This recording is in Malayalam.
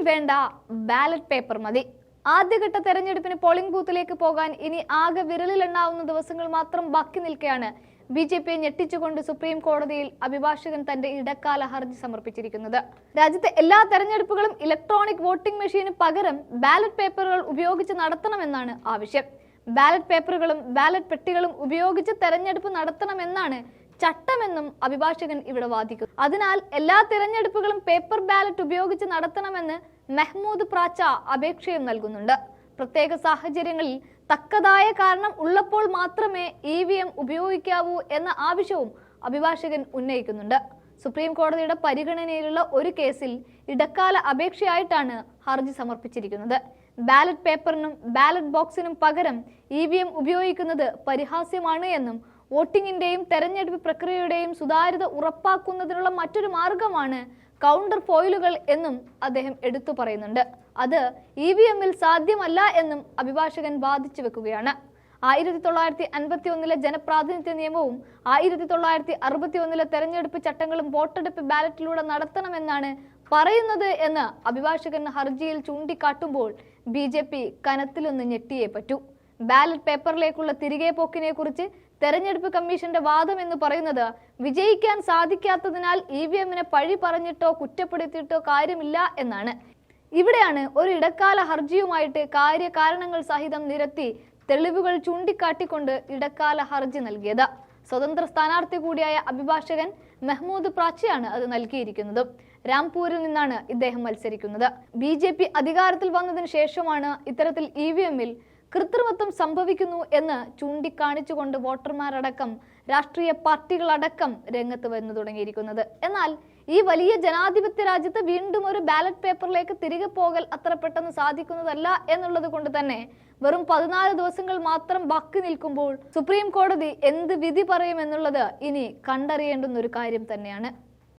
വേണ്ട, ബാലറ്റ് പേപ്പർ മതി. ആദ്യഘട്ട തെരഞ്ഞെടുപ്പിന് പോളിംഗ് ബൂത്തിലേക്ക് പോകാൻ ഇനി ആകെ വിരലിലെണ്ണാവുന്ന ദിവസങ്ങൾ മാത്രം ബാക്കി നിൽക്കെയാണ് ബിജെപിയെ ഞെട്ടിച്ചുകൊണ്ട് സുപ്രീം കോടതിയിൽ അഭിഭാഷകൻ തന്റെ ഇടക്കാല ഹർജി സമർപ്പിച്ചിരിക്കുന്നത്. രാജ്യത്തെ എല്ലാ തെരഞ്ഞെടുപ്പുകളും ഇലക്ട്രോണിക് വോട്ടിംഗ് മെഷീന് പകരം ബാലറ്റ് പേപ്പറുകൾ ഉപയോഗിച്ച് നടത്തണമെന്നാണ് ആവശ്യം. ബാലറ്റ് പേപ്പറുകളും ബാലറ്റ് പെട്ടികളും ഉപയോഗിച്ച് തെരഞ്ഞെടുപ്പ് നടത്തണമെന്നാണ് ചട്ടമെന്നും അഭിഭാഷകൻ ഇവിടെ വാദിക്കുന്നു. അതിനാൽ എല്ലാ തിരഞ്ഞെടുപ്പുകളും പേപ്പർ ബാലറ്റ് ഉപയോഗിച്ച് നടത്തണമെന്ന് മെഹ്മൂദ് പ്രാച്ച അപേക്ഷയും നൽകുന്നുണ്ട്. പ്രത്യേക സാഹചര്യങ്ങളിൽ തക്കതായ കാരണം ഉള്ളപ്പോൾ മാത്രമേ EVM ഉപയോഗിക്കാവൂ എന്ന ആവശ്യവും അഭിഭാഷകൻ ഉന്നയിക്കുന്നുണ്ട്. സുപ്രീം കോടതിയുടെ പരിഗണനയിലുള്ള ഒരു കേസിൽ ഇടക്കാല അപേക്ഷയായിട്ടാണ് ഹർജി സമർപ്പിച്ചിരിക്കുന്നത്. ബാലറ്റ് പേപ്പറിനും ബാലറ്റ് ബോക്സിനും പകരം EVM ഉപയോഗിക്കുന്നത് പരിഹാസ്യമാണ് എന്നും വോട്ടിംഗിന്റെയും തെരഞ്ഞെടുപ്പ് പ്രക്രിയയുടെയും സുതാര്യത ഉറപ്പാക്കുന്നതിനുള്ള മറ്റൊരു മാർഗമാണ് കൗണ്ടർ ഫോയിലുകൾ എന്നും അദ്ദേഹം എടുത്തു പറയുന്നുണ്ട്. അത് EVM-ൽ സാധ്യമല്ല എന്നും അഭിഭാഷകൻ വാദിച്ചു വെക്കുകയാണ്. 1951 ജനപ്രാതിനിധ്യ നിയമവും 1961 തെരഞ്ഞെടുപ്പ് ചട്ടങ്ങളും വോട്ടെടുപ്പ് ബാലറ്റിലൂടെ നടത്തണമെന്നാണ് പറയുന്നത് എന്ന് അഭിഭാഷകൻ ഹർജിയിൽ ചൂണ്ടിക്കാട്ടുമ്പോൾ BJP കനത്തിലൊന്ന് ഞെട്ടിയേ പറ്റൂ. ബാലറ്റ് പേപ്പറിലേക്കുള്ള തിരികെ പോക്കിനെ കുറിച്ച് തെരഞ്ഞെടുപ്പ് കമ്മീഷന്റെ വാദം എന്ന് പറയുന്നത് വിജയിക്കാൻ സാധിക്കാത്തതിനാൽ EVM-നെ പഴി പറഞ്ഞിട്ടോ കുറ്റപ്പെടുത്തിയിട്ടോ കാര്യമില്ല എന്നാണ്. ഇവിടെയാണ് ഒരു ഇടക്കാല ഹർജിയുമായിട്ട് കാര്യകാരണങ്ങൾ സഹിതം നിരത്തി തെളിവുകൾ ചൂണ്ടിക്കാട്ടിക്കൊണ്ട് ഇടക്കാല ഹർജി നൽകിയത്. സ്വതന്ത്ര സ്ഥാനാർത്ഥി കൂടിയായ അഭിഭാഷകൻ മെഹ്മൂദ് പ്രാച്ചയാണ് അത് നൽകിയിരിക്കുന്നത്. രാംപൂരിൽ നിന്നാണ് ഇദ്ദേഹം മത്സരിക്കുന്നത്. BJP അധികാരത്തിൽ വന്നതിന് ശേഷമാണ് ഇത്തരത്തിൽ EVM-ൽ കൃത്രിമത്വം സംഭവിക്കുന്നു എന്ന് ചൂണ്ടിക്കാണിച്ചുകൊണ്ട് വോട്ടർമാരടക്കം രാഷ്ട്രീയ പാർട്ടികളടക്കം രംഗത്ത് വന്നു തുടങ്ങിയിരിക്കുന്നത്. എന്നാൽ ഈ വലിയ ജനാധിപത്യ രാജ്യത്ത് വീണ്ടും ഒരു ബാലറ്റ് പേപ്പറിലേക്ക് തിരികെ പോകൽ അത്ര പെട്ടെന്ന് സാധിക്കുന്നതല്ല എന്നുള്ളത് കൊണ്ട് തന്നെ വെറും 14 ദിവസങ്ങൾ മാത്രം ബാക്കി നിൽക്കുമ്പോൾ സുപ്രീം കോടതി എന്ത് വിധി പറയുമെന്നുള്ളത് ഇനി കണ്ടറിയേണ്ടുന്ന ഒരു കാര്യം തന്നെയാണ്.